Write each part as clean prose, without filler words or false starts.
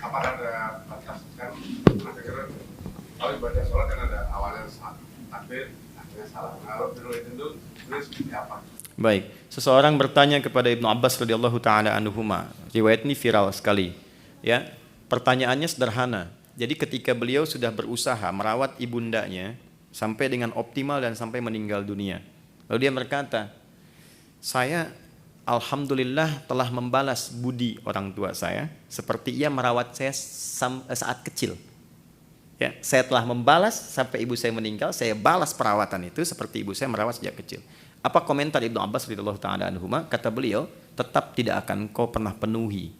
apakah ada batas kan? Akhirnya kalau ibadah sholat kan ada awalnya takbir, akhirnya salam. Kalau dulu itu seperti apa? Baik, seseorang bertanya kepada Ibnu Abbas radhiyallahu taala anhuma. Riwayat ini viral sekali. Ya, pertanyaannya sederhana. Jadi ketika beliau sudah berusaha merawat ibundanya sampai dengan optimal dan sampai meninggal dunia. Lalu dia berkata, saya alhamdulillah telah membalas budi orang tua saya seperti ia merawat saya saat kecil. Ya, saya telah membalas sampai ibu saya meninggal, saya balas perawatan itu seperti ibu saya merawat sejak kecil. Apa komentar Ibnu Abbas radhiyallahu taala anhuma? Kata beliau, tetap tidak akan kau pernah penuhi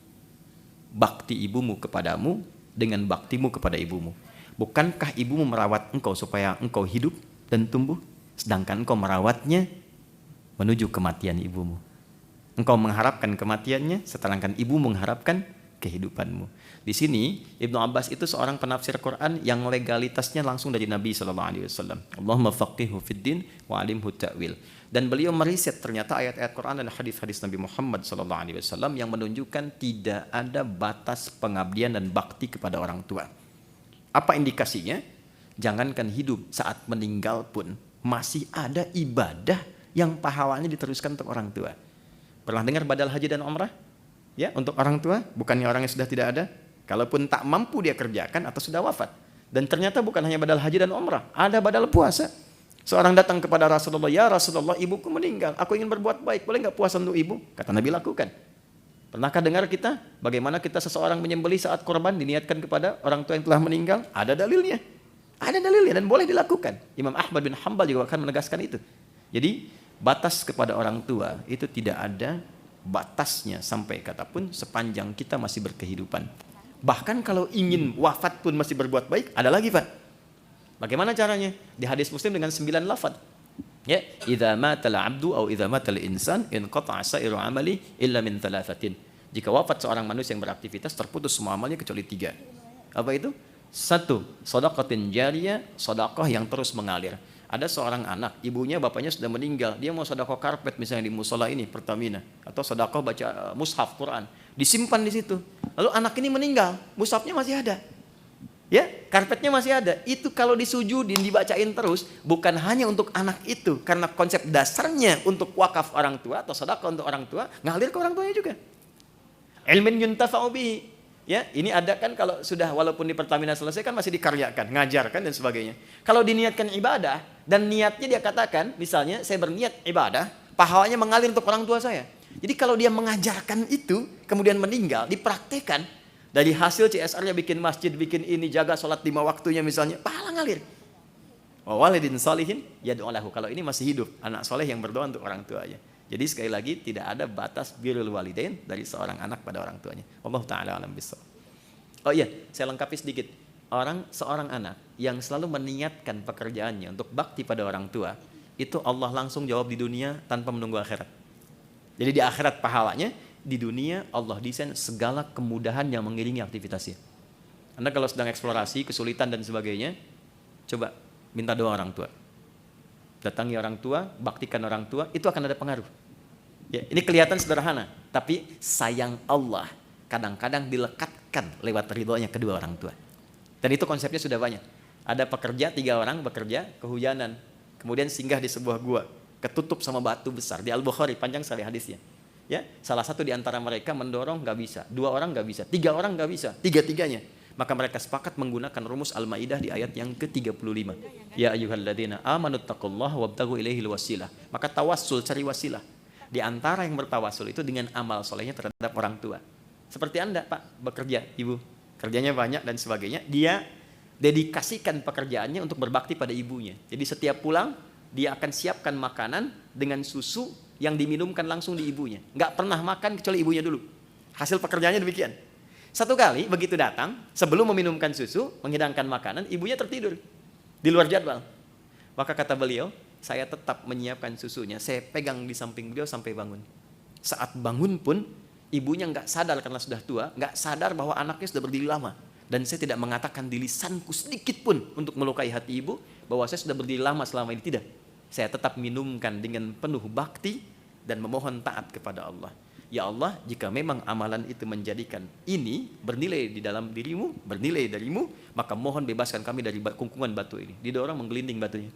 bakti ibumu kepadamu dengan baktimu kepada ibumu. Bukankah ibumu merawat engkau supaya engkau hidup dan tumbuh, sedangkan engkau merawatnya menuju kematian ibumu. Engkau mengharapkan kematiannya, sedangkan ibu mengharapkan kehidupanmu. Di sini Ibnu Abbas itu seorang penafsir Quran yang legalitasnya langsung dari Nabi sallallahu alaihi wasallam. Allahumma faqihhu fid din wa 'alimhu ta'wil. Dan beliau meriset ternyata ayat-ayat Quran dan hadis-hadis Nabi Muhammad sallallahu alaihi wasallam yang menunjukkan tidak ada batas pengabdian dan bakti kepada orang tua. Apa indikasinya? Jangankan hidup, saat meninggal pun masih ada ibadah yang pahalanya diteruskan untuk orang tua. Pernah dengar badal haji dan umrah? Ya, untuk orang tua, bukannya orang yang sudah tidak ada? Kalaupun tak mampu dia kerjakan atau sudah wafat. Dan ternyata bukan hanya badal haji dan umrah, ada badal puasa. Seorang datang kepada Rasulullah, ya Rasulullah, ibuku meninggal, aku ingin berbuat baik, boleh nggak puasa untuk ibu? Kata Nabi, lakukan. Pernahkah dengar kita bagaimana kita seseorang menyembelih saat korban diniatkan kepada orang tua yang telah meninggal? Ada dalilnya. Ada dalilnya dan boleh dilakukan. Imam Ahmad bin Hanbal juga akan menegaskan itu. Jadi batas kepada orang tua itu tidak ada batasnya sampai katapun sepanjang kita masih berkehidupan. Bahkan kalau ingin wafat pun masih berbuat baik, ada lagi Pak. Bagaimana caranya? Di hadis Muslim dengan 9 lafaz. Ya, idza matal 'abdu aw idza matal insan inqata'a sa'iru 'amali illa min thalathatin. Jika wafat seorang manusia yang beraktivitas, terputus semua amalnya kecuali 3. Apa itu? 1, shadaqatin jariyah, sedekah yang terus mengalir. Ada seorang anak, ibunya bapaknya sudah meninggal, dia mau sedekah karpet misalnya di musola ini Pertamina, atau sedekah baca mushaf Quran, disimpan di situ. Lalu anak ini meninggal, mushafnya masih ada. Ya, karpetnya masih ada. Itu kalau disujudin, dibacain terus, bukan hanya untuk anak itu, karena konsep dasarnya untuk wakaf orang tua atau sedekah untuk orang tua, ngalir ke orang tuanya juga. Ilmin yuntafa'u bihi. Ya, ini ada kan kalau sudah walaupun di Pertamina selesai kan masih dikaryakan, ngajarkan dan sebagainya. Kalau diniatkan ibadah dan niatnya dia katakan, misalnya saya berniat ibadah, pahalanya mengalir untuk orang tua saya. Jadi kalau dia mengajarkan itu, kemudian meninggal, dipraktekan, dari hasil CSR-nya bikin masjid, bikin ini, jaga sholat 5 waktunya misalnya, pahala ngalir. Wa walidin sholihin yad'u lahu. Kalau ini masih hidup, anak soleh yang berdoa untuk orang tuanya. Jadi sekali lagi tidak ada batas birrul walidain dari seorang anak pada orang tuanya. Wallahu taala alam bissawab. Oh iya, saya lengkapi sedikit. Seorang anak yang selalu meniatkan pekerjaannya untuk bakti pada orang tua, itu Allah langsung jawab di dunia tanpa menunggu akhirat. Jadi di akhirat pahalanya, di dunia Allah desain segala kemudahan yang mengiringi aktivitasnya. Anda kalau sedang eksplorasi, kesulitan dan sebagainya, coba minta doa orang tua. Datangi orang tua, baktikan orang tua, itu akan ada pengaruh. Ya, ini kelihatan sederhana, tapi sayang Allah kadang-kadang dilekatkan lewat ridhonya kedua orang tua. Dan itu konsepnya sudah banyak. Ada pekerja, 3 orang bekerja, kehujanan, kemudian singgah di sebuah gua, ketutup sama batu besar. Di Al-Bukhari, panjang sekali hadisnya. Ya, salah satu di antara mereka mendorong, nggak bisa. 2 orang nggak bisa. 3 orang nggak bisa. 3-tiganya. Maka mereka sepakat menggunakan rumus Al-Maidah di ayat yang ke-35. Ya ayyuhalladzina amanu taqullaha wabtaghu ilaihil wasilah. Maka tawassul, cari wasilah. Di antara yang bertawasul itu dengan amal solehnya terhadap orang tua. Seperti Anda, Pak, bekerja, Ibu. Kerjanya banyak dan sebagainya. Dia dedikasikan pekerjaannya untuk berbakti pada ibunya. Jadi setiap pulang, dia akan siapkan makanan dengan susu yang diminumkan langsung di ibunya. Nggak pernah makan kecuali ibunya dulu. Hasil pekerjaannya demikian. Satu kali begitu datang, sebelum meminumkan susu, menghidangkan makanan, ibunya tertidur di luar jadwal. Maka kata beliau, saya tetap menyiapkan susunya, saya pegang di samping beliau sampai bangun. Saat bangun pun, ibunya nggak sadar karena sudah tua, nggak sadar bahwa anaknya sudah berdiri lama. Dan saya tidak mengatakan di lisanku sedikit pun untuk melukai hati ibu, bahwa saya sudah berdiri lama selama ini, tidak. Saya tetap minumkan dengan penuh bakti dan memohon taat kepada Allah. ya Allah, jika memang amalan itu menjadikan ini bernilai di dalam dirimu, bernilai darimu, maka mohon bebaskan kami dari kungkungan batu ini. Didorong menggelinding batunya.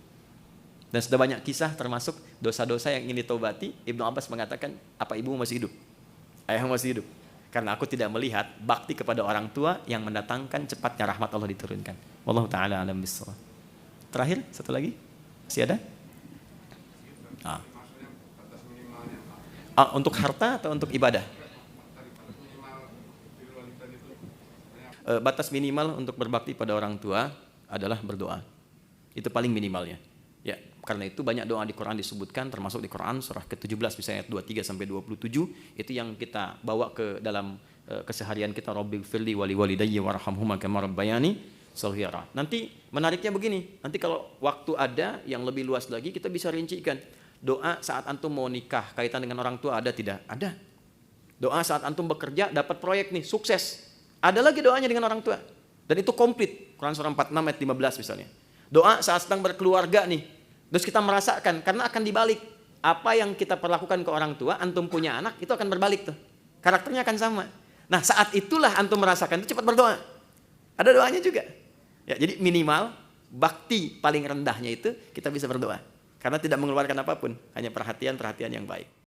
Dan sudah banyak kisah termasuk dosa-dosa yang ingin ditobati. Ibnu Abbas mengatakan, apa ibumu masih hidup? Ayahmu masih hidup? Karena aku tidak melihat bakti kepada orang tua yang mendatangkan cepatnya rahmat Allah diturunkan. Wallahu ta'ala alam bissawab. Terakhir, satu lagi. Masih ada? Maksudnya batas minimalnya Untuk harta atau untuk ibadah? batas minimal birrul walidain itu Batas minimal untuk berbakti pada orang tua adalah berdoa. Itu paling minimalnya. Ya, karena itu banyak doa di Quran disebutkan, termasuk di Quran surah ke-17 misalnya ayat 23 sampai 27, itu yang kita bawa ke dalam keseharian kita, Rabbighfirli wali walidayya warhamhuma kama rabbayani shaghira. Nanti menariknya begini, nanti kalau waktu ada yang lebih luas lagi kita bisa rincikan. Doa saat antum mau nikah kaitan dengan orang tua ada tidak? Ada. Doa saat antum bekerja dapat proyek nih, sukses. Ada lagi doanya dengan orang tua. Dan itu komplit. Quran surah 46 ayat 15 misalnya. Doa saat sedang berkeluarga nih. Terus kita merasakan, karena akan dibalik. Apa yang kita perlakukan ke orang tua, antum punya anak, itu akan berbalik tuh. Karakternya akan sama. Nah, saat itulah antum merasakan, itu cepat berdoa. Ada doanya juga. Ya, jadi minimal, bakti paling rendahnya itu, kita bisa berdoa. Karena tidak mengeluarkan apapun, hanya perhatian-perhatian yang baik.